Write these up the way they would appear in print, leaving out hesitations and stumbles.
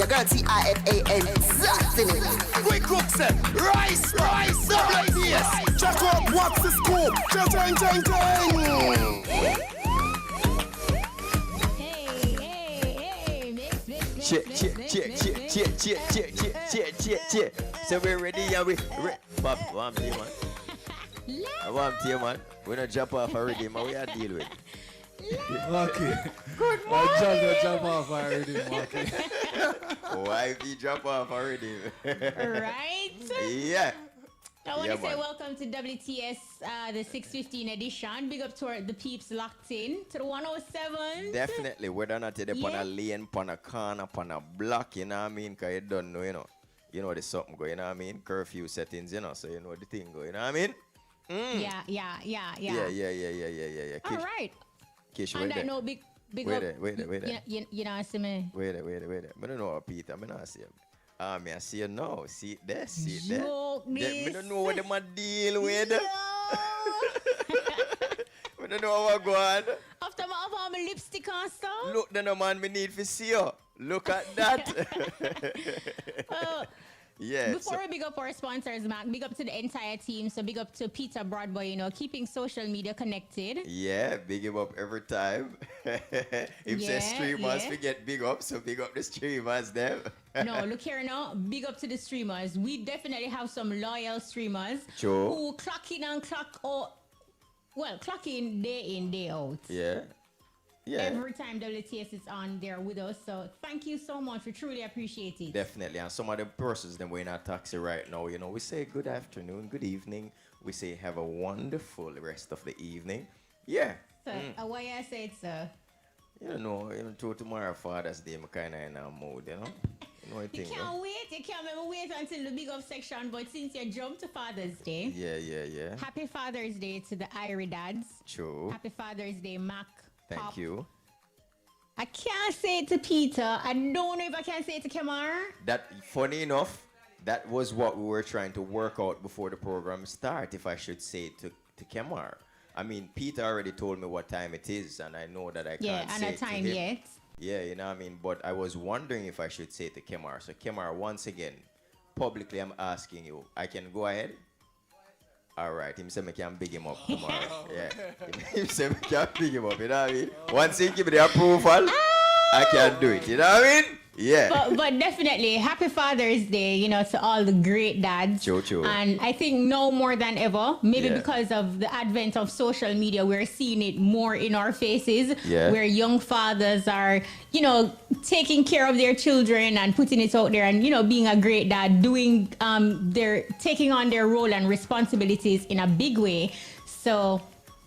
your girl TIFAN. Quick cook set, rice, WTS. Check out what's the scoop. Chang. Check. So we're ready, yeah, Bob, one day, man. One day, man. We're not jump off already, man. We are deal with. Okay. Good morning. I jump off already, okay. Why if you jump off already? Right? Yeah. I want to say welcome to WTS, the 615 edition. Big up to the peeps locked in to the 107. Definitely. Whether or not you're on a lane, on a corner, on a block, you know what I mean? Because you don't know, you know there's something going, you know what I mean? Curfew settings, so you know the thing going, you know what I mean? Yeah. Yeah. All right. Kish, and I know big up. Wait there. You know, I see me. Wait there. I don't know, Peter. I don't see him. I see you now. See there. Me don't know what them a deal with. No. I don't know what go on. After I have my lipstick on stuff. Look, then man, me need to see you. Look at that. Yeah. Before we big up our sponsors, Mac, big up to the entire team. So big up to Peter Broadboy, keeping social media connected. Yeah, big him up every time. If say streamers, we get big up, so big up the streamers them. No, look here now. Big up to the streamers. We definitely have some loyal streamers who clock in and clock out. Well, clock in, day out. Yeah. Every time WTS is on there with us. So thank you so much. We truly appreciate it. Definitely. And some of the persons that we're in our taxi right now, we say good afternoon, good evening. We say have a wonderful rest of the evening. Yeah. So why I say it's even to tomorrow Father's Day, I'm kind of in a mood, You can't wait. You can't even wait until the big up section. But since you jumped to Father's Day. Yeah. Happy Father's Day to the IRIE dads. True. Happy Father's Day, Mac. Thank you. I can't say it to Peter. I don't know if I can say it to Kemar. That, funny enough, that was what we were trying to work out before the program start, if I should say it to Kemar. I mean, Peter already told me what time it is, and I know that I can't say it to him. Yeah, and a time yet. Yeah, you know what I mean? But I was wondering if I should say it to Kemar. So, Kemar, once again, publicly I'm asking you. I can go ahead? All right, him say me can big him up tomorrow. Yeah, him say me can big him up, you know what I mean? Once he give me the approval, I can do it, you know what I mean? Yeah. But definitely, happy Father's Day, to all the great dads. True. And I think now more than ever, maybe because of the advent of social media, we're seeing it more in our faces, where young fathers are, taking care of their children and putting it out there and, being a great dad, doing taking on their role and responsibilities in a big way. So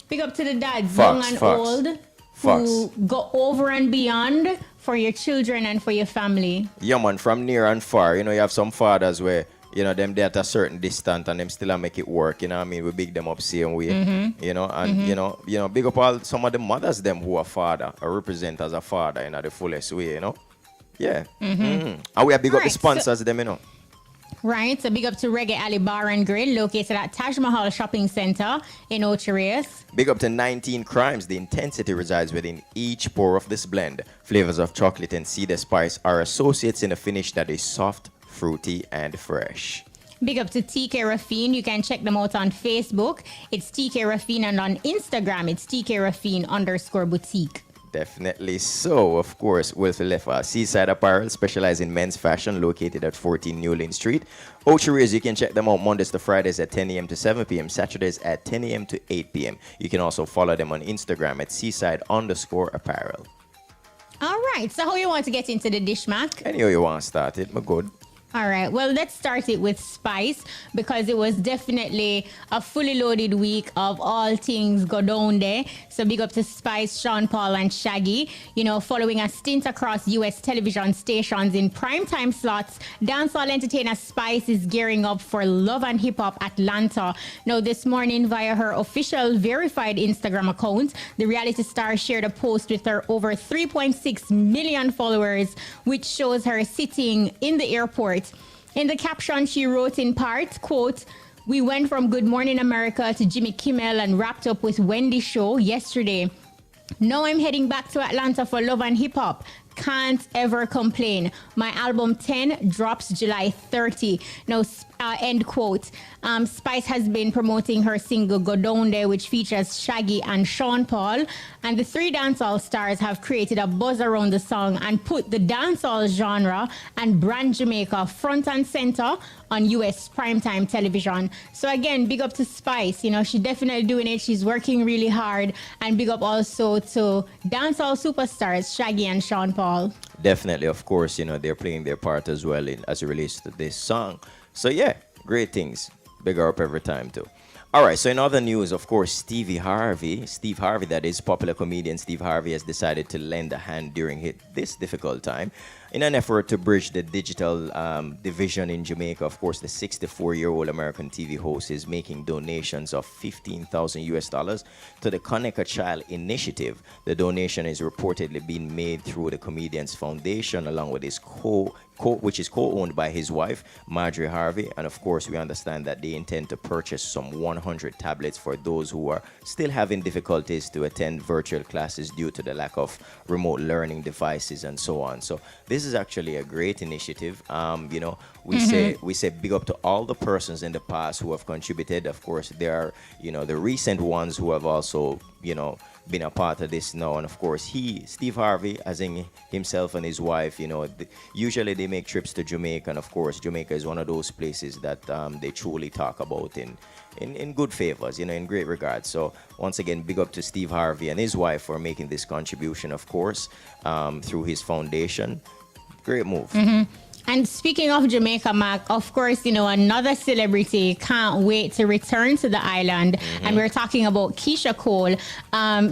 big up to the dads, young and old, who go over and beyond for your children and for your family. Yeah, man, from near and far. You have some fathers where, them they're at a certain distance and them still make it work. You know what I mean? We big them up same way. And, big up all some of the mothers them who are father or represent as a father in the fullest way, Yeah. And we are big up the sponsors them, Right, so big up to Reggae Alley Bar and Grill, located at Taj Mahal Shopping Center in Ocho-Rios. Big up to 19 Crimes. The intensity resides within each pour of this blend. Flavors of chocolate and cedar spice are associates in a finish that is soft, fruity, and fresh. Big up to TK Raffine. You can check them out on Facebook. It's TK Raffine, and on Instagram, it's TK Raffine_boutique. Definitely so. Of course, Wilfie Leffa, Seaside Apparel, specialize in men's fashion, located at 14 Newlyn Street. Ocho-Rios, you can check them out Mondays to Fridays at 10 a.m. to 7 p.m., Saturdays at 10 a.m. to 8 p.m. You can also follow them on Instagram at Seaside_Apparel. All right, so how you want to get into the dish, Mac? Any way you want to start it, but good. All right, well, let's start it with Spice, because it was definitely a fully loaded week of all things go down there. So big up to Spice, Sean Paul, and Shaggy. Following a stint across U.S. television stations in primetime slots, dancehall entertainer Spice is gearing up for Love and Hip Hop Atlanta. Now, this morning, via her official verified Instagram account, the reality star shared a post with her over 3.6 million followers, which shows her sitting in the airport. In the caption, she wrote in part, quote, "We went from Good Morning America to Jimmy Kimmel and wrapped up with Wendy's show yesterday. Now I'm heading back to Atlanta for Love and Hip Hop. Can't Ever Complain. My album 10 drops July 30. Now, end quote. Spice has been promoting her single Go Down There, which features Shaggy and Sean Paul. And the three dancehall stars have created a buzz around the song and put the dancehall genre and brand Jamaica front and center on US primetime television. So again, big up to Spice. You know, she's definitely doing it. She's working really hard. And big up also to dancehall superstars Shaggy and Sean Paul. Definitely, of course, you know, they're playing their part as well as it relates to this song. So yeah, great things. Bigger up every time too. All right, so in other news, of course, Steve Harvey, that is popular comedian Steve Harvey, has decided to lend a hand during this difficult time. In an effort to bridge the digital division in Jamaica, of course, the 64-year-old American TV host is making donations of $15,000 to the Connect a Child initiative. The donation is reportedly being made through the comedian's foundation, along with his which is co-owned by his wife, Marjorie Harvey. And of course, we understand that they intend to purchase some 100 tablets for those who are still having difficulties to attend virtual classes due to the lack of remote learning devices and so on. So this is actually a great initiative. You know, we say big up to all the persons in the past who have contributed. Of course, there are, you know, the recent ones who have also, you know, been a part of this now. And of course, Steve Harvey, as in himself and his wife, you know, usually they make trips to Jamaica. And of course, Jamaica is one of those places that they truly talk about in good favors, you know, in great regards. So once again, big up to Steve Harvey and his wife for making this contribution, of course, through his foundation. Great move. And speaking of Jamaica, Mac, of course, you know, another celebrity can't wait to return to the island. And we're talking about Keisha Cole.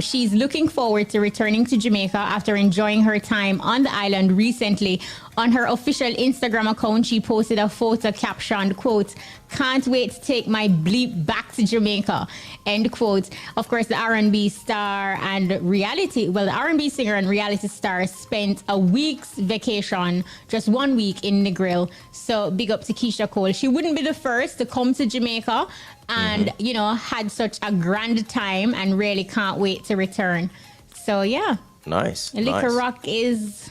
She's looking forward to returning to Jamaica after enjoying her time on the island recently. On her official Instagram account, she posted a photo captioned, quote, "Can't wait to take my bleep back to Jamaica," end quote. Of course, the R&B star and the R&B singer and reality star spent a week's vacation, just 1 week in Negril. So big up to Keisha Cole. She wouldn't be the first to come to Jamaica and, you know, had such a grand time and really can't wait to return. So yeah. Nice. Liquor Rock is...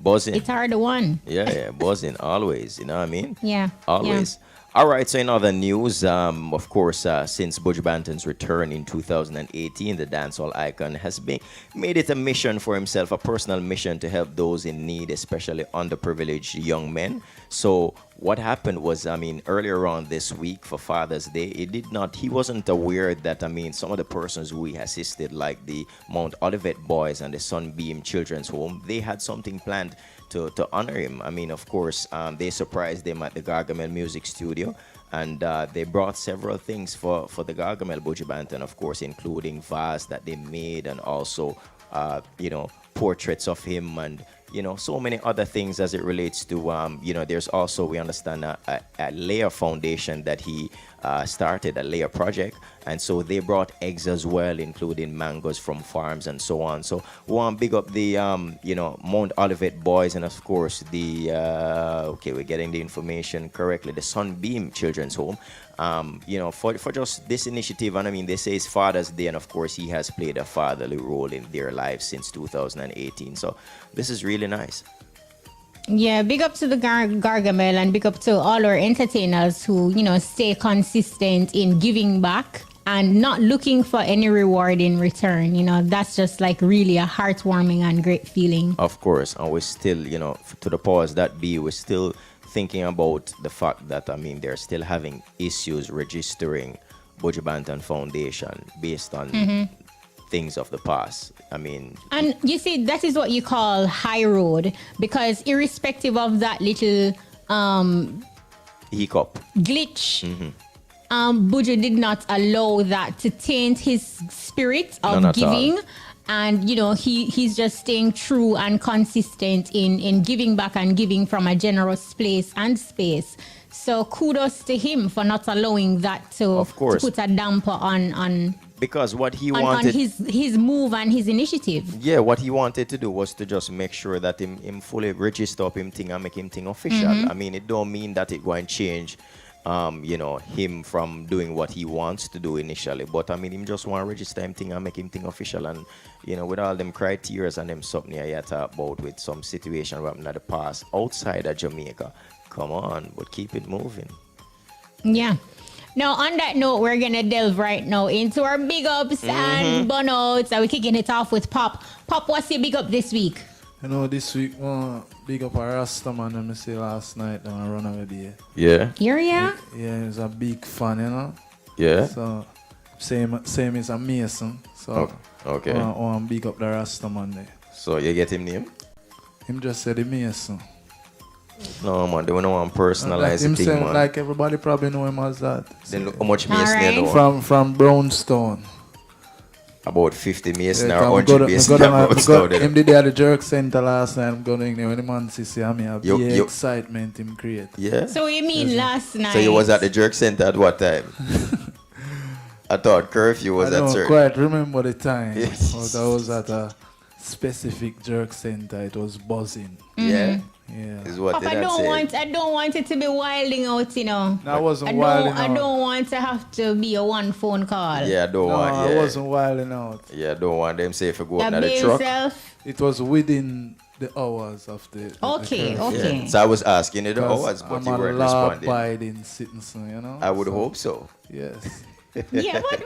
buzzing. It's hard to one. Yeah, buzzing always. You know what I mean? Yeah. Always. Yeah. All right, so in other news, of course, since Buju Banton's return in 2018, the dancehall icon has made it a mission for himself, a personal mission to help those in need, especially underprivileged young men. So what happened was, I mean, earlier on this week for Father's Day, he wasn't aware that, I mean, some of the persons who he assisted, like the Mount Olivet Boys and the Sunbeam Children's Home, they had something planned to honor him. I mean, of course, they surprised him at the Gargamel Music Studio, and they brought several things for the Gargamel Buju Banton, of course, including vase that they made, and also, you know, portraits of him, and, you know, so many other things as it relates to, you know, there's also, we understand, a Layer Foundation that he started, a Layer project, and so they brought eggs as well, including mangoes from farms and so on. So we want to big up the, you know, Mount Olivet Boys, and of course the, okay, we're getting the information correctly, the Sunbeam Children's Home, you know, for just this initiative. And I mean, they say it's Father's Day, and of course he has played a fatherly role in their lives since 2018. So this is really nice. Yeah, big up to the Gargamel, and big up to all our entertainers who, you know, stay consistent in giving back and not looking for any reward in return. You know, that's just like really a heartwarming and great feeling. Of course, and we're still, you know, to the powers that be, we're still thinking about the fact that, I mean, they're still having issues registering Buju Banton Foundation based on things of the past. I mean, and you see, that is what you call high road, because irrespective of that little hiccup glitch, Buju did not allow that to taint his spirit of giving. And, you know, he's just staying true and consistent in giving back and giving from a generous place and space. So kudos to him for not allowing that to put a damper on because what he wanted, on his move and his initiative. Yeah, what he wanted to do was to just make sure that him fully register up him thing and make him thing official. I mean, it don't mean that it going to change him from doing what he wants to do initially. But I mean, him just want to register him thing and make him thing official. And, with all them criteria and them something I talk about with some situation happening in the past outside of Jamaica. Come on, but keep it moving. Yeah. Now, on that note, we're going to delve right now into our big ups and burnouts. Are we kicking it off with Pop? Pop, what's your big up this week? This week, big up a Rasta man, let me say last night, I run away there. Yeah. Yeah? Yeah, he's a big fan, Yeah. So, same as a Mason. So, okay. I big up the Rasta man there. So, you get him name? Him just said the Mason. No, man, they don't want to personalize the thing, man. Like everybody probably know him as that. Then look how much Mason Alright. they know. From Brownstone. About 50 Mason Yeah, or 100 Mason. Him did at the jerk center last night. I'm going when the man see me have the excitement him create. Yeah? So you mean last night? So you was at the jerk center at what time? I thought curfew was at I certain. don't quite remember the time. Yes. But I was at a specific jerk center. It was buzzing. Yeah? Yeah. Is what Pop, they I don't want it to be wilding out, No, I wasn't wilding out. I don't want to have to be a one phone call. Yeah, I don't want. I Yeah. wasn't wilding out. Yeah, I don't want them say if you go up That to be the truck. yourself. It was within the hours of the Okay, curfew. okay. Yeah. So I was asking you the 'Cause hours, but I'm you a weren't responding. law-abiding citizen, I would so, hope so. Yes. Yeah, what?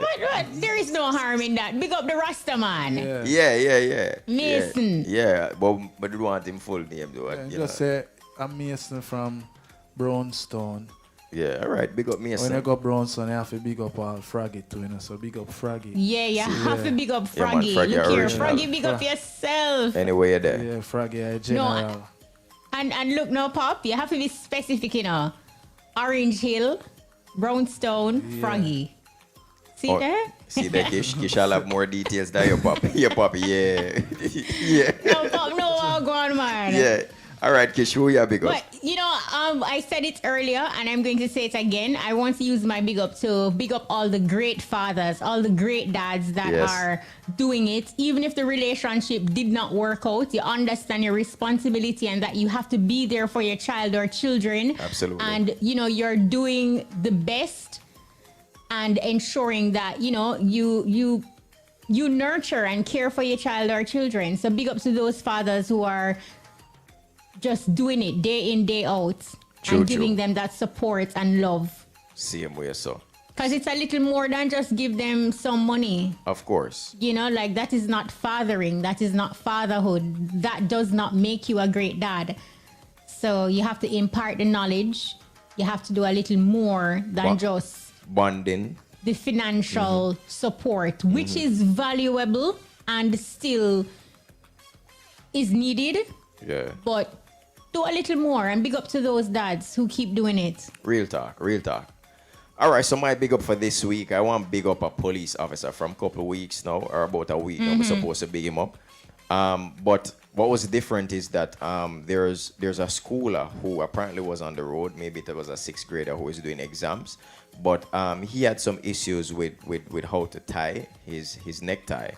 There is no harm in that. Big up the Rasta man. Yeah. Yeah. Mason. Yeah, but you don't want him full name though. Yeah, you just know. say I'm Mason from Brownstone. Yeah, all right. Big up When Mason. you go Brownstone, you have to big up all Froggy too, So big up Froggy. Yeah, you have to big up Yeah, man, Froggy. Froggy Look here, original. Froggy, big up yourself. Anyway, you're there. Yeah, Froggy, a general. And look now, Pop, you have to be specific, Orange Hill, Brownstone, Froggy. See Oh, there? See that Kish? Kish, I'll have more details than your pop. Your pop, yeah. Yeah. No, Pop, no, all gone, man. Yeah. All right, Kish, who you big up? But, I said it earlier, and I'm going to say it again. I want to use my big up to big up all the great fathers, all the great dads that Yes. are doing it. Even if the relationship did not work out, you understand your responsibility and that you have to be there for your child or children. Absolutely. And, you're doing the best and ensuring that, you nurture and care for your child or children. So big up to those fathers who are just doing it day in, day out, True, and giving true. them that support and love. Same way, so. Because it's a little more than just give them some money. Of course. Like that is not fathering. That is not fatherhood. That does not make you a great dad. So you have to impart the knowledge. You have to do a little more than just Bonding. the financial support, which is valuable and still is needed. Yeah. But do a little more and big up to those dads who keep doing it. Real talk, real talk. All right, so my big up for this week, I want to big up a police officer from a couple of weeks now, or about a week now, we're supposed to big him up. But what was different is that there's a schooler who apparently was on the road. Maybe it was a 6th grader who was doing exams. But he had some issues with how to tie his necktie.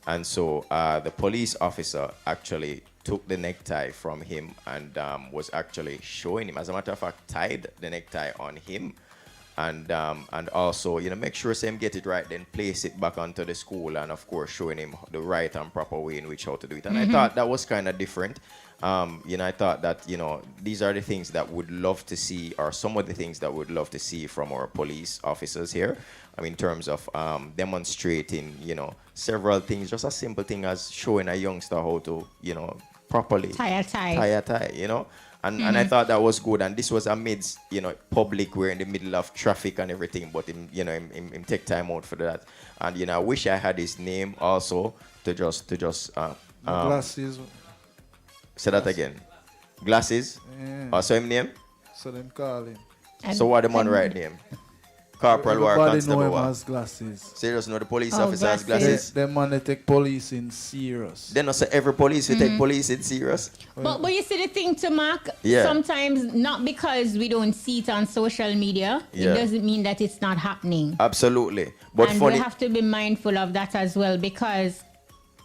And so the police officer actually took the necktie from him and was actually showing him. As a matter of fact, tied the necktie on him. And also, make sure Sam get it right, then place it back onto the school, and of course showing him the right and proper way in which how to do it. And I thought that was kind of different. I thought that these are the things that would love to see, or some of the things that would love to see from our police officers here. I mean, in terms of demonstrating, several things. Just a simple thing as showing a youngster how to, properly Tie a tie. And I thought that was good. And this was amidst, public. We're in the middle of traffic and everything. But him take time out for that. And I wish I had his name also to just Glasses. say that again. Glasses. Yeah. Also him name. So them call him. So what the man right name? Corporal or Everybody know constable? him What? as Glasses. So you just know the police Oh, officer has Glasses. glasses. Them man they take police in serious. Then also every police we take police in serious. But you see the thing to Mark, Yeah. sometimes not because we don't see it on social media, Yeah. it doesn't mean that it's not happening. Absolutely. But And funny. we have to be mindful of that as well, because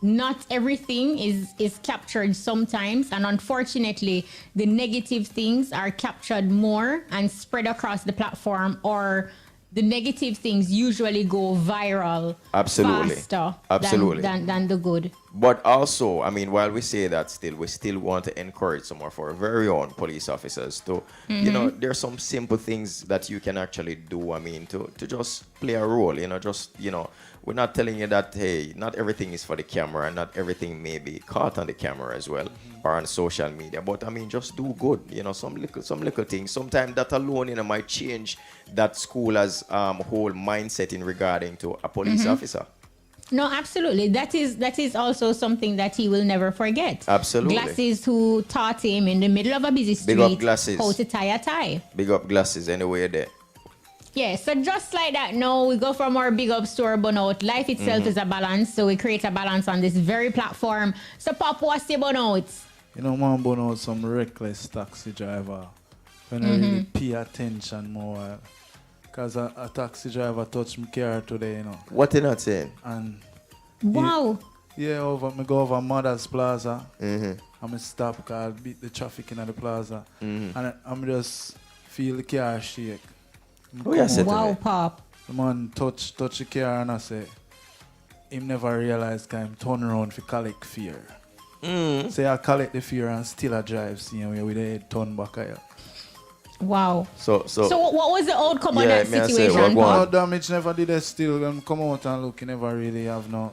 not everything is captured sometimes, and unfortunately the negative things are captured more and spread across the platform, or the negative things usually go viral faster than the good. But also, I mean, while we say that, we still want to encourage some of our very own police officers to, you know, there's some simple things that you can actually do, I mean, to just play a role, you know, just, you know, we're not telling you that, hey, not everything is for the camera, and not everything may be caught on the camera as well, or on social media, but I mean, just do good, you know, some little things. Sometimes that alone, you know, might change that school as whole mindset in regarding to a police officer. No, absolutely. That is also something that he will never forget. Absolutely. Glasses, who taught him in the middle of a busy street Big up Glasses. how to tie a tie. Big up Glasses anyway there. Yeah, so just like that, now we go from our big up to our burnout. Life itself is a balance, so we create a balance on this very platform. So, Pop, what's your burnout? You know, man, burnout some reckless taxi driver. When I really pay attention more. Because a taxi driver touched my car today, you know. What you not saying? And Wow. me go over Mother's Plaza. And I stop because I beat the traffic in the plaza. And I'm just feel the car shake. Oh, yeah, Wow, Pop. The man touch the car and I say, him never realized that him turn around for collect fear. Say I collect the fear and still I drive, see me with the head turn back here. Wow. So what was the outcome of that may I say, situation? what No damage never did it still. When come out and look, you never really have no.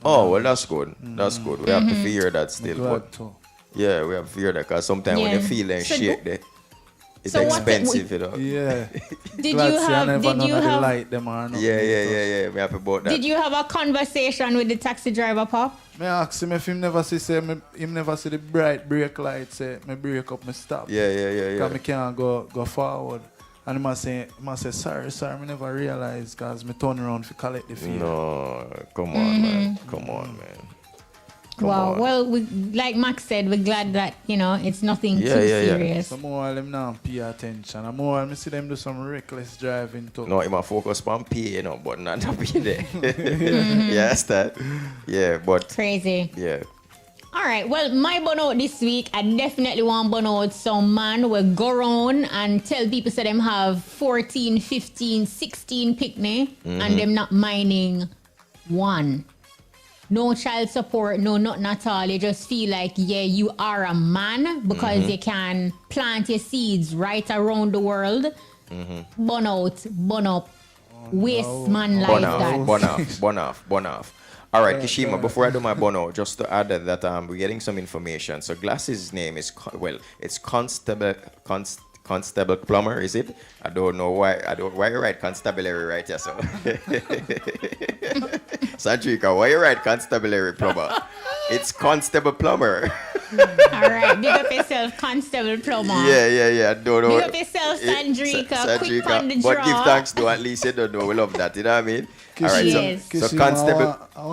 Oh, well, that's good. That's good. We have to fear that still. Glad But too. yeah, we have to fear that because sometimes when Yeah. you feel and So shake there, it's so what- expensive, you know. Yeah. Did Glad you say I have? never Did none you of the have? light them or nothing. Yeah. We have about that. Did you have a conversation with the taxi driver, Pop? Me ask him if him never see him never see the bright brake light say me break up, me stop. Yeah. Because me can't go forward. And he must say, sorry, me never realize because me turn around to collect the fear. No, come on, man. Come on, man. Come Wow. on. Well, like Max said, we're glad that it's nothing too Yeah. serious. So more while them now pay attention. And more while me see them do some reckless driving too. No, he might focus on pay, you know, but not to be there. Yes, that. Yeah, but Crazy. yeah. All right. Well, my burnout this week, I definitely want burnout some man will go around and tell people so them have 14, 15, 16 picnic and them not minding one. No child support, no nothing at all. You just feel like, yeah, you are a man because you can plant your seeds right around the world. Burn out, burn up, waste man like that. Burn off. All right, Kishima, before I do my bono, just to add that we're getting some information. So Glass's name is, it's Constable Plumber, is it? I don't know why. Why you write Constabulary right here, so? Sandrika, why you write Constabulary Plumber? It's Constable Plumber. All right, big up yourself, Constable Plumber. Yeah. Don't know. Big up yourself, Sandrika. Quick on the But draw. give thanks to at least you don't know. We love that. You know what I mean? All right. Yes. So Kishima,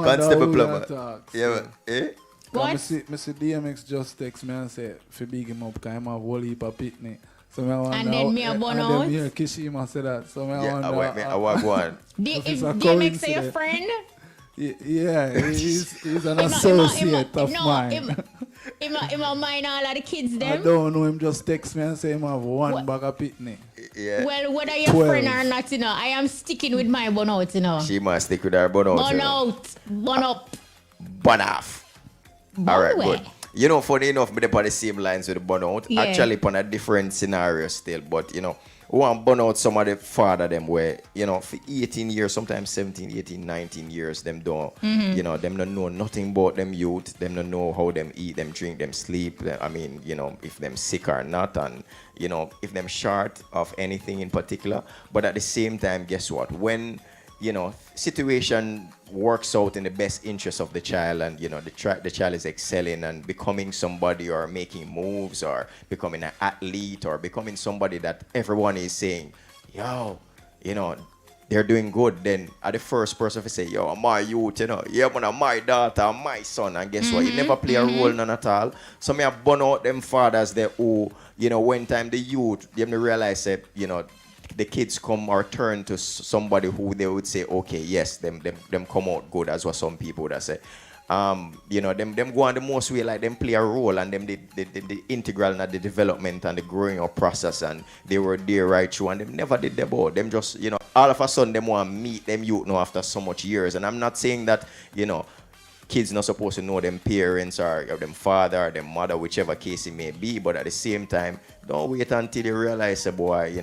Constable who Plumber. that talks. Yeah. Eh? What? I see DMX just text me and say, for big him up, because I'm a whole heap of picnic. So And then me a burn out? And then me Kishima say that. So I Yeah. wonder. I want one. Is It's a DMX your coincidence. friend? Yeah, he's an associate of mine. Him a mind all of the kids I them? don't know him just text me and say him have one What? bag of picnic. Yeah. Well, whether you're 12. friend or not, I am sticking with my burnout, She must stick with her burn out. Burn up. Burn off. All right, Burn good. away. You know, funny enough, me upon the same lines with the burnout. Yeah. Actually, upon a different scenario still. But, we want burn out some of the father them where, for 18 years, sometimes 17, 18, 19 years, them don't, them don't know nothing about them youth. Them don't know how them eat, them drink, them sleep. I mean, if them sick or not. And, if them short of anything in particular. But at the same time, guess what? When, situation works out in the best interest of the child and the child is excelling and becoming somebody or making moves or becoming an athlete or becoming somebody that everyone is saying, they're doing good, then at the first person if say, my youth, my daughter, my son, and guess what? You never play a role none at all. So me have burn out them fathers there who, when time the youth, them realize that, the kids come or turn to somebody who they would say, okay, yes, them come out good, as what some people would have said. them go on the most way, like them play a role, and them the integral in the development and the growing up process, and they were there right through, and them never did the both. Them just, all of a sudden them want to meet them youth now after so much years. And I'm not saying that, kids not supposed to know them parents or them father or them mother, whichever case it may be, but at the same time, don't wait until you realize, boy,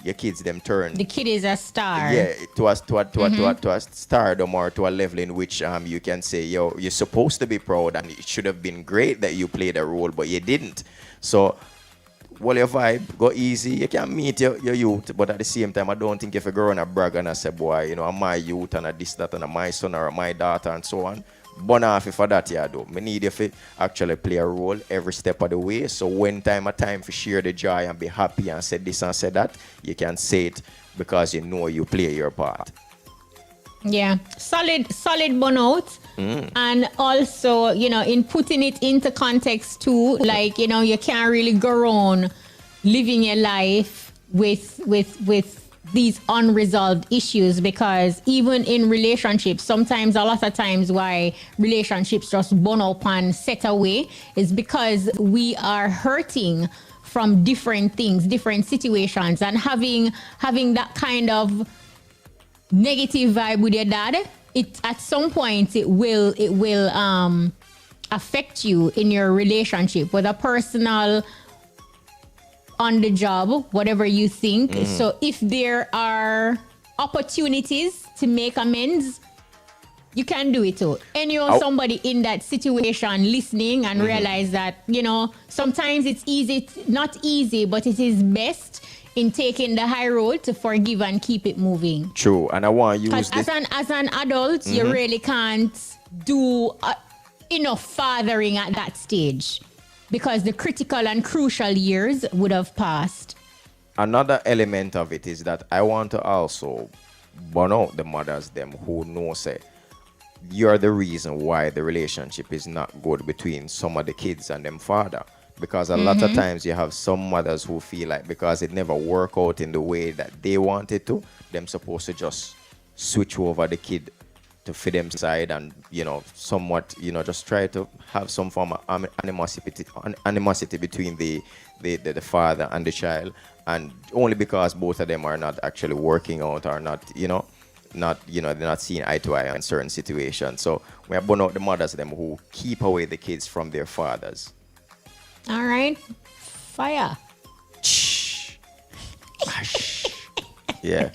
your kids them turn. The kid is a star. Yeah, to a stardom or to a level in which you can say, yo, you're supposed to be proud, and it should have been great that you played a role, but you didn't. So, well, your vibe, go easy. You can meet your youth, but at the same time, I don't think if you go on a brag and I say, boy, I'm my youth and this, that, and my son or my daughter and so on. Burn off for that, yeah, though. I need you to actually play a role every step of the way. So when time for share the joy and be happy and say this and say that, you can say it because you know you play your part. Yeah, solid burnout. And also, in putting it into context too, like, you can't really go on living your life with these unresolved issues, because even in relationships, sometimes, a lot of times, why relationships just burn up and set away is because we are hurting from different things, different situations, and having that kind of negative vibe with your dad, it at some point it will affect you in your relationship, whether personal, on the job, whatever you think. So if there are opportunities to make amends, you can do it too. And somebody in that situation listening and realize that, sometimes it's not easy, but it is best in taking the high road to forgive and keep it moving. True. And I want to use this. As an adult, you really can't do enough fathering at that stage, because the critical and crucial years would have passed. Another element of it is that I want to also burn out the mothers them who know, say, you're the reason why the relationship is not good between some of the kids and them father. Because a lot of times you have some mothers who feel like because it never worked out in the way that they wanted to, them supposed to just switch over the kid to fit them side and, somewhat, just try to have some form of animosity between the father and the child, and only because both of them are not actually working out or not, they're not seeing eye to eye in certain situations. So we have burn out the mothers them who keep away the kids from their fathers. All right. Fire. Yeah.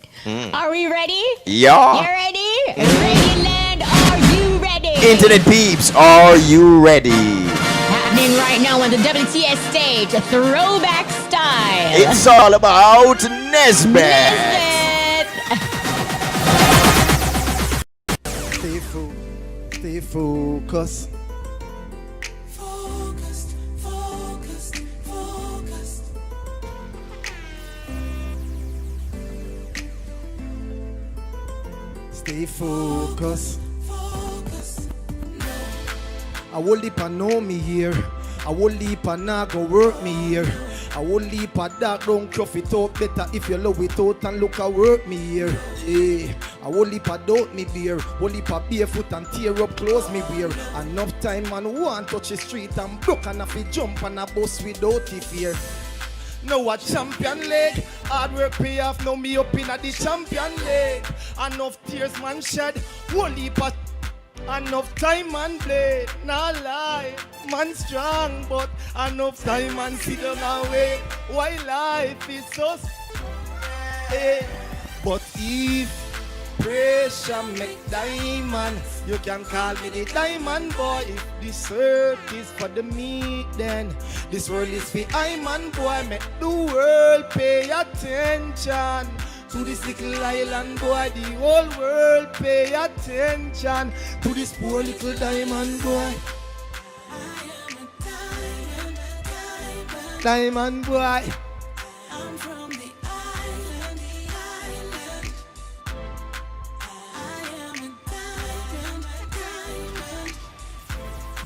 Are we ready? Yeah. You ready? Ready, land, are you ready? Internet peeps, are you ready? Happening right now on the WTS stage, throwback style. It's all about Nesbeth. Stay focused. Stay focused. I will leap and know me here. I will leap and not go work me here. I will leap and dark don't cuff it out better if you love it out and look at work me here. Yeah. I will leap and don't me beer. Will leap and barefoot and tear up clothes me wear. Enough time man want touch the street and broke and if jump on a bus without the fear. Now a champion leg, hard work pay off, now me up in a the champion leg. Enough tears man shed, whole heap of enough time man play. Nah lie, man strong, but enough time man sit down and wait. Why life is so hey. But if pressure make diamond, you can call me the diamond boy. If this earth is for the meat, then this world is for I man boy. Make the world pay attention to this little island boy. The whole world pay attention to this poor little diamond boy. Diamond boy. I'm from the island, I am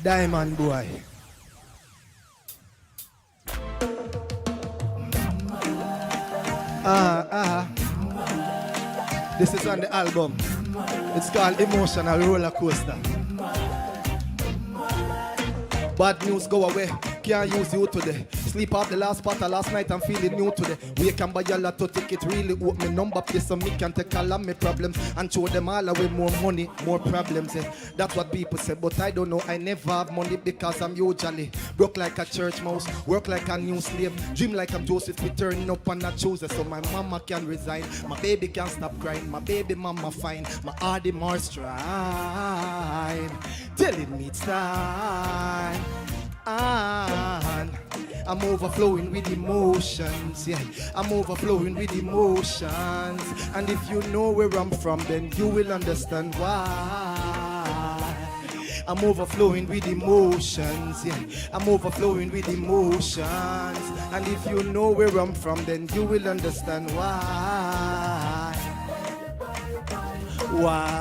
a diamond boy. This is on the album. It's called Emotional Roller Coaster. Bad news go away, can't use you today. Sleep off the last part of last night, I'm feeling new today. We can buy a lot to take it, really hope me number place so me can take all of my problems and show them all away more money, more problems. That's what people say, but I don't know, I never have money because I'm usually broke like a church mouse, work like a new slave, dream like I'm Joseph, we turning up on a Tuesday so my mama can resign, my baby can't stop crying, my baby mama fine, my heart is more strine, telling me it's time. I'm overflowing with emotions, yeah. I'm overflowing with emotions. And if you know where I'm from, then you will understand why. I'm overflowing with emotions, yeah. I'm overflowing with emotions. And if you know where I'm from, then you will understand why. Why?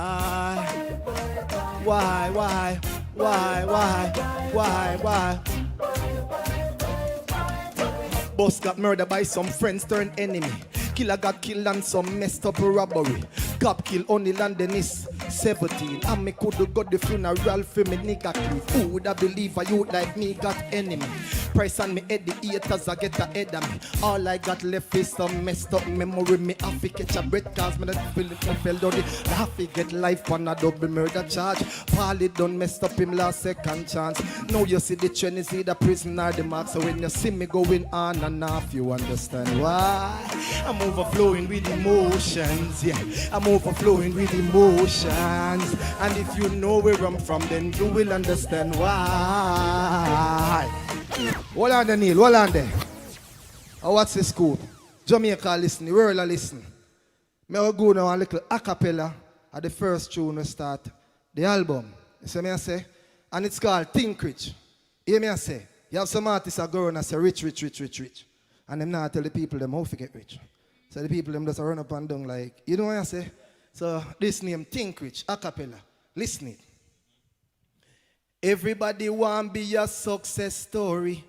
Boss got murdered by some friends turned enemy. Killer got killed and some messed up robbery. Cop kill only London is 17. And me coulda got the funeral for me nigga cliff. Who woulda believe a youth like me got enemy? Price on me head, the haters I get ahead of me. All I got left is some messed up memory. Me have to catch a breath cause me not feel it, me fell down it. I have to get life on a double murder charge. Paulie done messed up him last second chance. Now you see the trend is either prison or the mark. So when you see me going on and off, you understand why. I'm overflowing with emotions, yeah. I'm overflowing with emotions. And if you know where I'm from, then you will understand why. Hold on there, Neil, hold on there. Oh, what's the scoop? Jamaica listen, the world listen. Me will go now a little a cappella at the first tune we start the album. You see me I say? And it's called Think Rich. Hear me I say? You have some artists that go around and say rich. And them not tell the people them how to get rich. So the people them just run up and down like, you know what I say? So this name, Think Rich, a cappella. Listen it. Everybody want be a success story.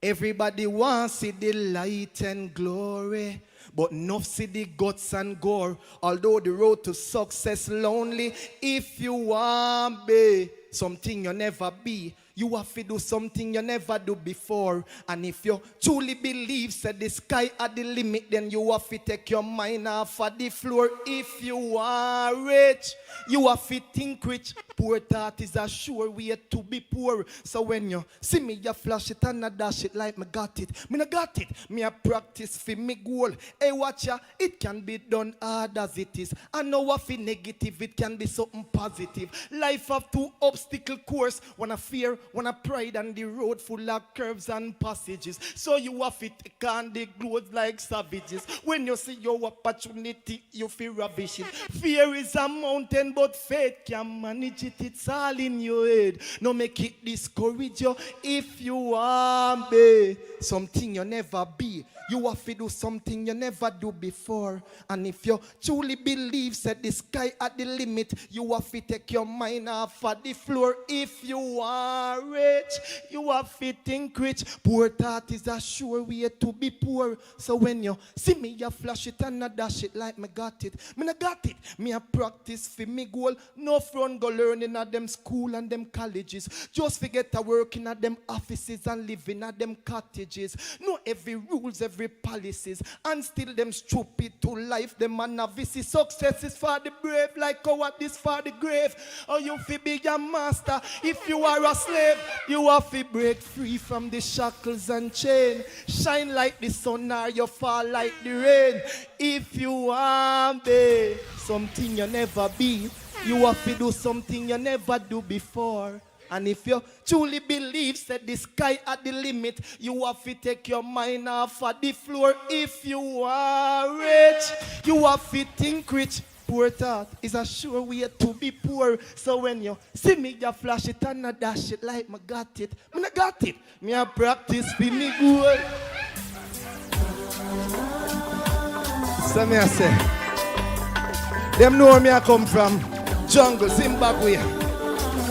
Everybody want see the light and glory. But enough see the guts and gore. Although the road to success lonely. If you want be something you never be, you have to do something you never do before. And if you truly believe that the sky at the limit, then you have to take your mind off of the floor. If you are rich, you have to think rich. Poor thought is a sure way to be poor. So when you see me, you flash it and I dash it like me got it. Me no got it, me a practice for me goal. Hey watch ya, it can be done hard as it is. I know what fi negative, it can be something positive. Life have two obstacle course. When I fear, when I pride, and the road full of curves and passages. So you have to take on the growth like savages. When you see your opportunity, you feel ravish it. Fear is a mountain, but faith can manage it. It's all in your head. No make it discourage you. If you want be something you never be, you have to do something you never do before. And if you truly believe that the sky at the limit, you have to take your mind off of the floor. If you are rich, you have to think rich. Poor thought is a sure way to be poor. So when you see me, you flash it and I dash it like me got it. Me no got it. Me a practice for me goal. No front go learning at them school and them colleges. Just forget to working at them offices and living at them cottages. No every rules, every policies, and still them stupid to life. Them a novices. Success is for the brave, like coward is for the grave. Or you fi be your master. If you are a slave, you have to break free from the shackles and chain. Shine like the sun or you fall like the rain. If you want be something you never be, you have to do something you never do before. And if you truly believe that the sky at the limit, you have to take your mind off of the floor. If you are rich, you have to think rich. Poor thought is a sure way to be poor. So when you see me, you flash it and I dash it like me got it. Me not got it. Me a practice for me good. So me I say, them know where me I come from. Jungle, Zimbabwe,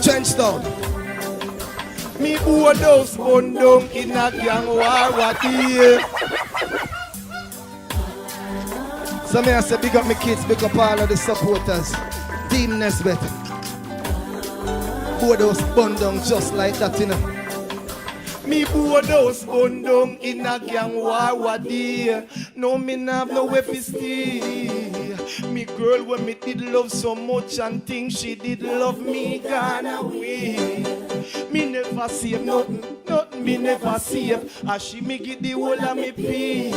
Trenchtown. Me who those born down in a gang war what here. So me I say big up my kids, big up all of the supporters. Team Nesbeth. Who those born down just like that, you know. Me board house burn down in a gang war what day. No me have no way to stay. Me girl when me did love so much and think she did love me gone away. Me never save nothing, me never save. As she me get the whole of me pay.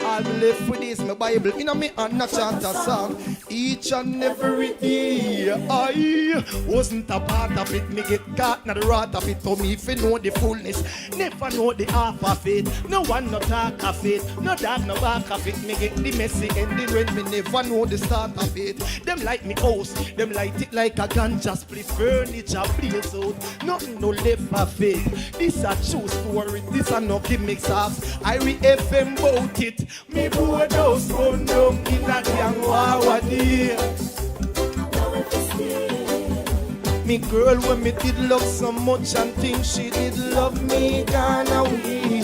I'll live with this, my Bible in a me and a chant a song. Each and every day, I wasn't a part of it. Me get caught in the rot of it. To me, if you know the fullness, never know the half of it. No one no talk of it, no dad no back of it. Me get the messy ending when me never know the start of it. Them like me house, them light it like a ganja split. Furniture blaze out, nothing no left of it. This a true story, this a no gimmicks of IRIE FM bout it. Me board house burn down in a gang war day. Me girl when me did love so much and think she did love me gone away.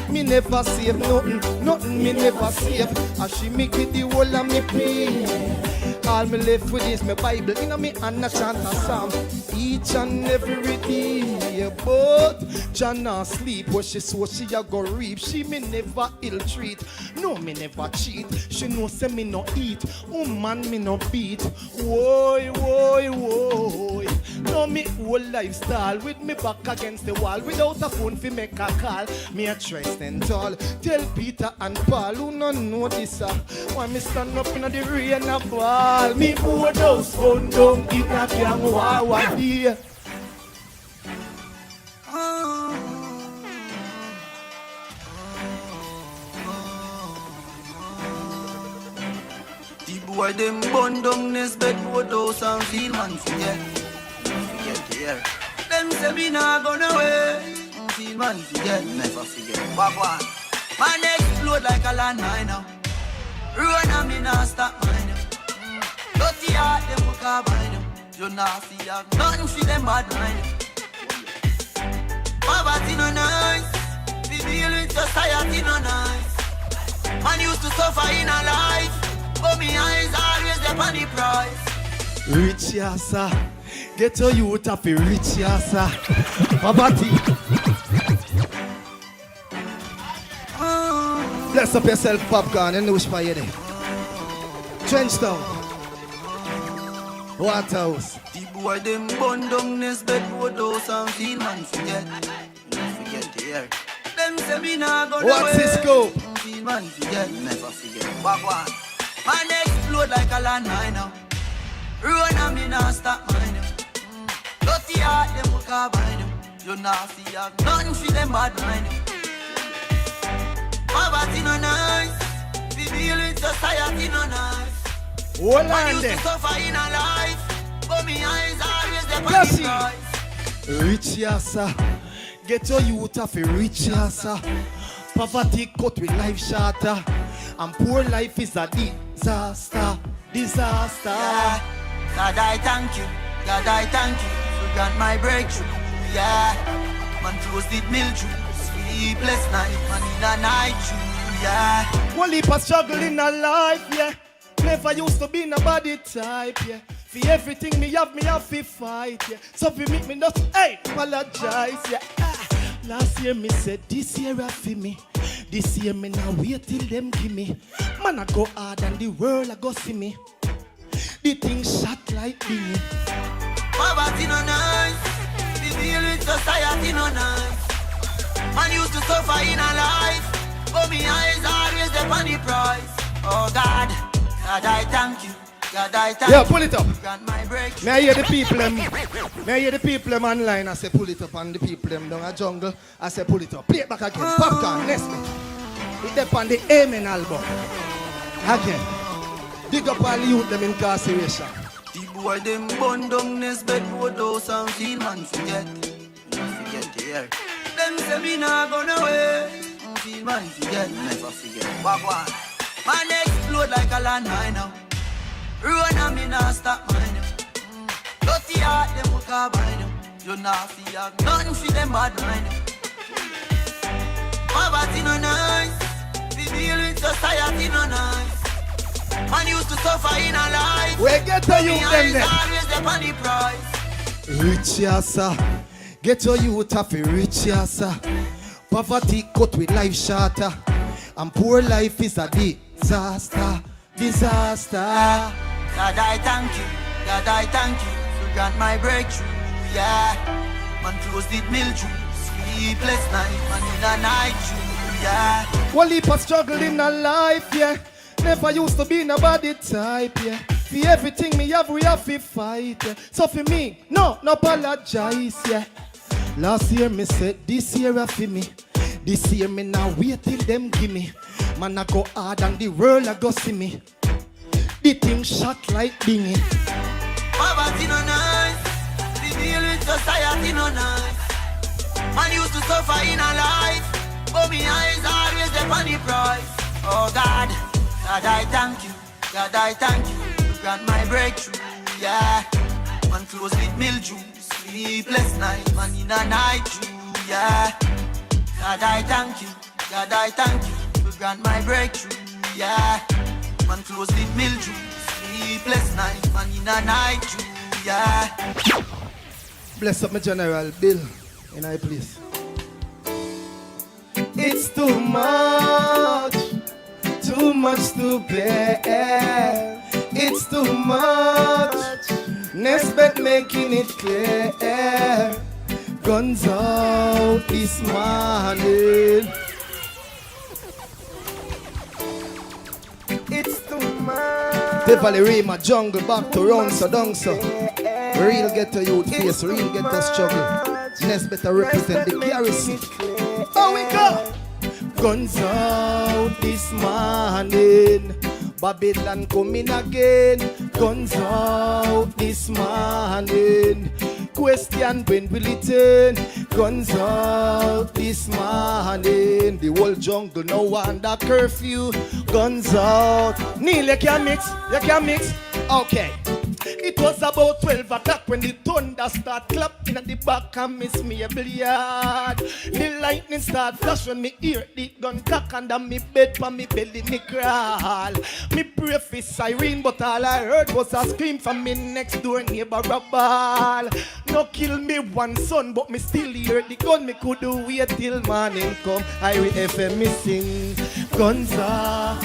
Me never save nothing me never save. As she make it the whole of me pay. All me left with is my Bible in a me and a chant a psalm each and every day. But Jana sleep, what she saw she a go reap. She me never ill treat, no me never cheat. She know say me no eat, man me no beat. Woy, woy, woy. Know me whole lifestyle with me back against the wall. Without a phone fi make a call, me a try stand tall. Tell Peter and Paul who no know this why me stand up in the rain and fall. Me board house burn down in a gang war day. The boy them burn down Nesbeth board house and feel man forget here. Them say me nah gonna away. Feel man forget, never forget. Walk one. Man explode like a landmine now. Run and me nah stop mine. Dirty heart them look up behind them. You nah see have nothing for them bad mind. Poverty no nice. We deal with society no nice. Man used to suffer in a life, but me eyes always there on the price. Rich yassa, get your youth up a rich yassa. Poverty. Bless up yourself, popcorn, and wish for you there. Trenchtown, Waterhouse. The boy them burn down Nesbeth board house and feel man forget here. Them say me nah gonna What's his scope? Feel man forget, never forget. Walk one. Man explode like a landmine now. Run and me nah stop mine. Dirty heart them look up behind them. You nah see have nothing for them bad mind. Poverty no nice. We deal with society no nice. Hold Man on used there. to suffer in a life, but me eyes always there on Bless the you. price. Rich yassa, get your youth off a rich yassa. Poverty cut with life shatter, and poor life is a disaster. Disaster. Yeah. God I thank you, God I thank you for grant my breakthrough. Yeah, man close did mildew, sleepless night, man in a night too. Yeah, One leap of struggle in a life, yeah. Never used to be nobody type, yeah. For everything me have to fight, yeah. So if you make me not, hey, apologize, yeah. Last year me said, this year I feel me. This year me now wait till them give me. Man I go hard and the world I go see me. The thing shot like me. poverty no nice, we deal with society no nice. Man used to suffer in a life, but me eyes always there on the price. Oh God, God I thank you, God I thank Yeah, you. pull it up. Grant my breakthrough. May I hear the people them? May I hear the people them online? I say pull it up, and the people them down a jungle. I say pull it up. Play it back again. Popcorn, Nesbeth. It up on the Amen album. Again. Dig up all the youth them incarceration. The boy them burn down Nesbeth board house and feel man forget here. Them say me nah gonna away, feel man forget, never forget. Walk one. Man explode like a landmine now. Run and me nah stop mine. Dirty heart them look up behind them. You nah see have nothing for them bad mind. Poverty no nice, we deal with society no nice. Man used to suffer in a life, We get to you them eyes there. always there on the price. Rich yassa, Get your youth off a rich yassa. Poverty cut with life shorter. And poor life is a disaster. Disaster. God, I thank you. God, I thank you for grant my breakthrough. Yeah, man close the mildew. Sleepless night, man in a night too. Yeah. One leap of struggle in a life, yeah. Never used to be nobody type, yeah. For everything me have, we have to fight, yeah. So for me, no apologize, yeah. Last year me said, this year I feel me. This year me now wait till them give me. Man I go hard and the world I go see me. The thing shot like dinghy. Poverty no nice. The deal with society no nice. Man used to suffer in a life, but me eyes always the on the price. Oh God, God I thank you. God I thank you to grant my breakthrough. Yeah, man close with mildew. Sleepless night, man in a night too. Yeah, God I thank you. God I thank you to grant my breakthrough. Yeah, man close with mildew. Sleepless night, man in a night too. Yeah. Bless up my General Bill. In I please. It's too much to bear. It's too much. Nesbeth making it clear. Guns out this morning. It's too much. The Valley my jungle back to run so down so. Real get to youth face, real get to struggle. Nesbeth represent the garrison. Oh we go! Guns out this morning. Babylon coming again. Guns out this morning. Question when will it turn? Guns out this morning. The whole jungle now under curfew. Guns out. Neil, you can mix. You can mix. Okay. It was about 12 o'clock when the thunder start clapping at the back of Miss Mabel yard. The lightning start flash when me hear the gun cock under me bed for me belly me crawl. Me pray for siren but all I heard was a scream from me next door neighbor a ball. No kill me one son but me still hear the gun. Me could do wait till morning come. IRIE FM me sing guns are.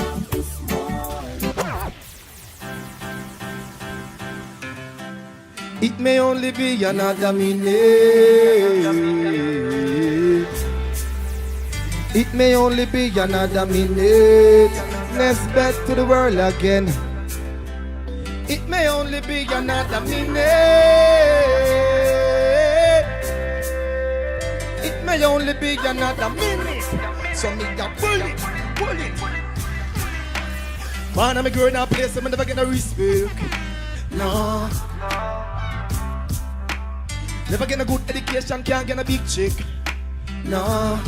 It may only be another minute. It may only be another minute. Nesbeth to the world again. It may only be another minute. It may only be another minute. So me a pull it. Man, I'm a girl in a place, I'm never get no respect. No. Never get a good education, can't get a big chick. No.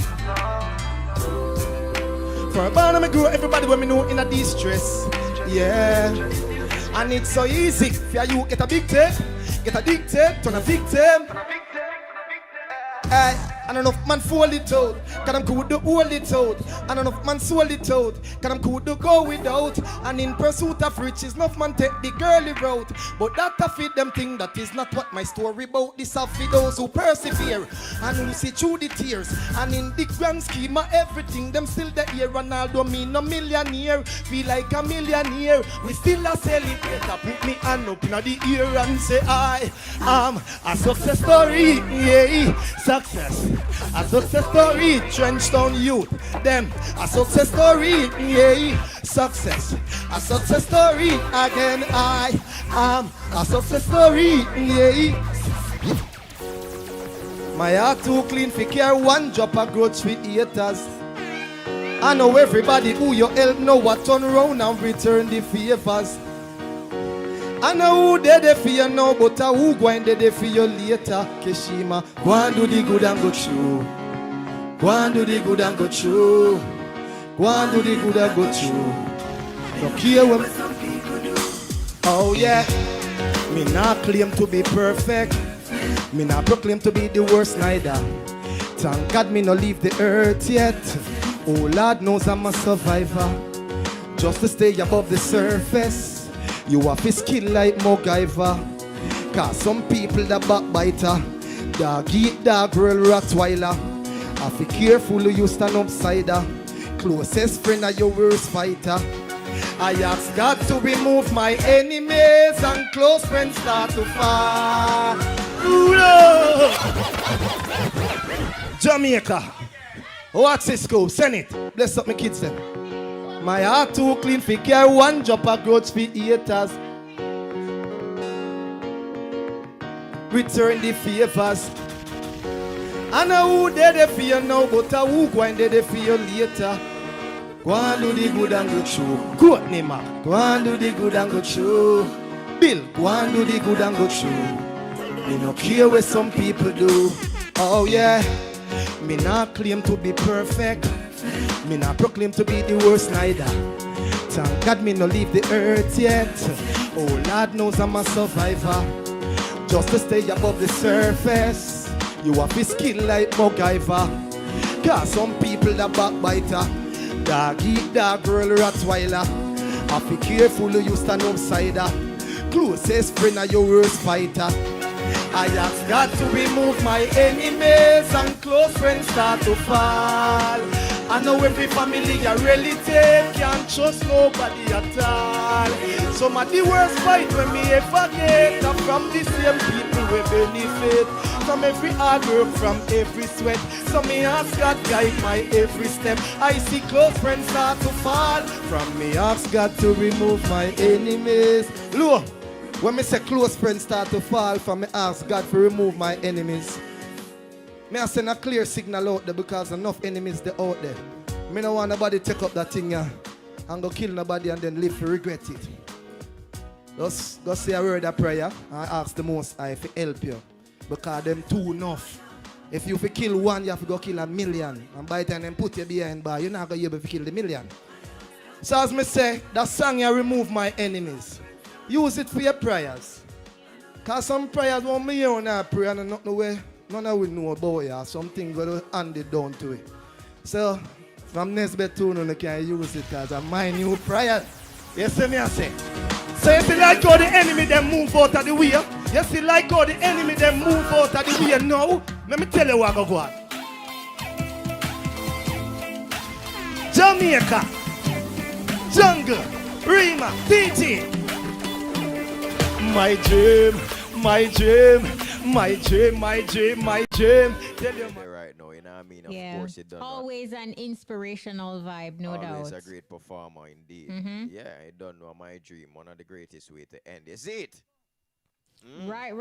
For a band I grow, everybody when me know in a distress. Yeah. And it's so easy. For you get a big tape, get addicted, turn a victim. Hey, and enough man fold it out, cause I'm cool to hold it out. And enough man sold it out, cause I'm cool to go without. And in pursuit of riches, enough man take the girly route. But that a fit them thing, that is not what my story about. This a for those who persevere and who see through the tears. And in the grand scheme of everything, them still the here. And although me no millionaire, feel like a millionaire, we still a celebrate. Put me hand up in the ear and say I am a success story, yeah. Success, a success story, Trenchtown youth, them, a success story, yeah. Success, a success story, again I am a success story, yeah. My heart too clean for care one drop of grudge with haters. I know everybody who you help know what turn around and return the favors. I know who they for you now, but who going they for you later. Keshima, go and do the good and go through. Go and do the good and go through. Go and do the good and go through. Don't care what some people do. Oh yeah, me not claim to be perfect. Me not proclaim to be the worst neither. Thank God me no leave the earth yet. Oh Lord knows I'm a survivor. Just to stay above the surface, you have to skill like MacGyver. Cause some people that backbiter, Dog eat dog, girl Rottweiler. I be careful who you stand upside her. Closest friend of your worst fighter. I ask God to remove my enemies and close friends start to fall. Jamaica. What's this scoop? Send it. Bless up my kids then. My heart too clean for care one drop of growth for haters. Return the favors. I know who they fear now, but who going they fear later. Go and do the good and go through. Quote Nima. Go and do the good and go through. Bill, go and do the good and go through. Me no care what some people do. Oh yeah. Me not claim to be perfect. Me not proclaim to be the worst neither. Thank God me no leave the earth yet. Oh Lord knows I'm a survivor. Just to stay above the surface, you have to skill like MacGyver. Cause some people that backbiter. Dog eat dog, girl Rottweiler. I be careful who you stand upside her. Closest friend of your worst fighter. I ask God to remove my enemies and close friends start to fall. I know every family a relative can't trust nobody at all. Some of the worst fight when me ever get are from the same people we benefit. From every hard work, from every sweat. So me ask God guide my every step. I see close friends start to fall. From me ask God to remove my enemies. Look, when me say close friends start to fall, from me ask God to remove my enemies. Me I send a clear signal out there because enough enemies they out there. Me no want nobody take up that thing and go kill nobody and then live to regret it. Just go say a word of prayer and ask the Most High to help you. Because them too enough. If you kill one, you have to go kill 1,000,000. And by the time them put you behind bar, you're not going to be able to kill the 1,000,000. So as me say, that song you remove my enemies. Use it for your prayers. Because some prayers won't be here on our prayer and not no way. None of we know about you. Something got to hand it down to it. So, from Nesbeth to you can use it as a my new prayer. You see me I say? So if you like how the enemy them move out of the way, you see like how the enemy them move out of the way now, let me tell you what I go on. Jamaica, Jungle, Rima, TT. My dream, my dream, my dream, my dream, my dream. Tell you right now, you know what I mean? Yeah. Of course it does. Always an inspirational vibe, no doubt. Always a great performer indeed. Yeah, I don't know my dream. One of the greatest way to end. Is it? Right.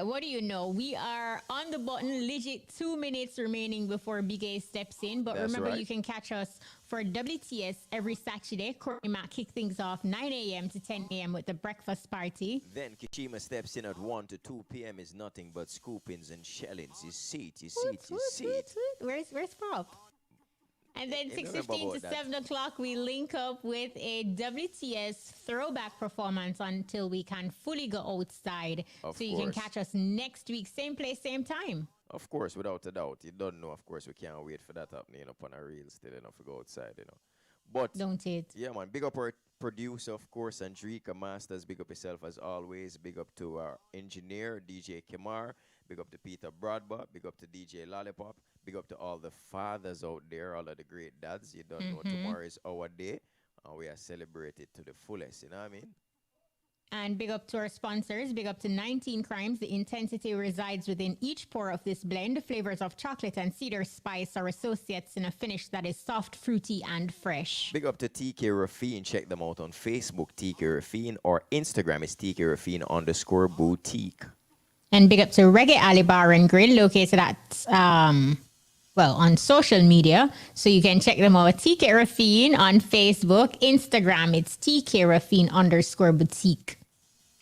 What do you know? We are on the button, legit 2 minutes remaining before Big A steps in. But That's remember, right. you can catch us for WTS every Saturday. Courtney Mac kick things off 9 a.m. to 10 a.m. with the breakfast party. Then Kishima steps in at 1 to 2 p.m. is nothing but scoopings and shellings. You see it. Where's Pop? And then You 6:15 to 7 o'clock, we link up with a WTS throwback performance until we can fully go outside. Of So you can course. catch us next week, same place, same time. Of course, without a doubt. You don't know, of course, we can't wait for that happening up on a reel still enough to go outside, you know. But Don't it? yeah, man. Big up our producer, of course, Andrika Masters. Big up yourself as always. Big up to our engineer, DJ Kemar. Big up to Peter Broadbot. Big up to DJ Lollipop. Big up to all the fathers out there, all of the great dads. You don't know, tomorrow is our day. And we are celebrated to the fullest, you know what I mean? And big up to our sponsors. Big up to 19 Crimes. The intensity resides within each pour of this blend. Flavors of chocolate and cedar spice are associates in a finish that is soft, fruity, and fresh. Big up to TK Rafine. Check them out on Facebook, TK Rafine, or Instagram is TK Rafine_boutique. And big up to Reggae Alley Bar and Grill, located at, on social media. So you can check them out. TK Rafine on Facebook. Instagram, it's TK Rafine_boutique.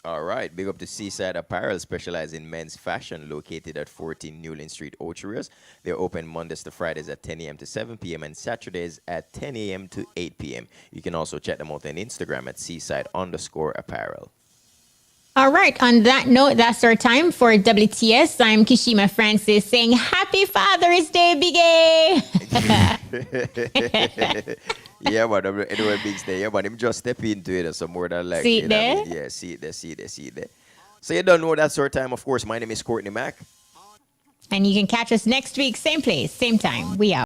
All right. Big up to Seaside Apparel, specializing in men's fashion, located at 14 Newland Street, Ochireos. They're open Mondays to Fridays at 10 a.m. to 7 p.m. and Saturdays at 10 a.m. to 8 p.m. You can also check them out on Instagram at Seaside_apparel. All right. On that note, that's our time for WTS. I'm Kishima Francis saying Happy Father's Day, Big A. Yeah, man. Anyway, big stay. Yeah, man. Him just step into it. So more than like. See it you know what I there? mean? Yeah, see it there. So you don't know that's our time. Of course, my name is Courtney Mack. And you can catch us next week, same place, same time. We out.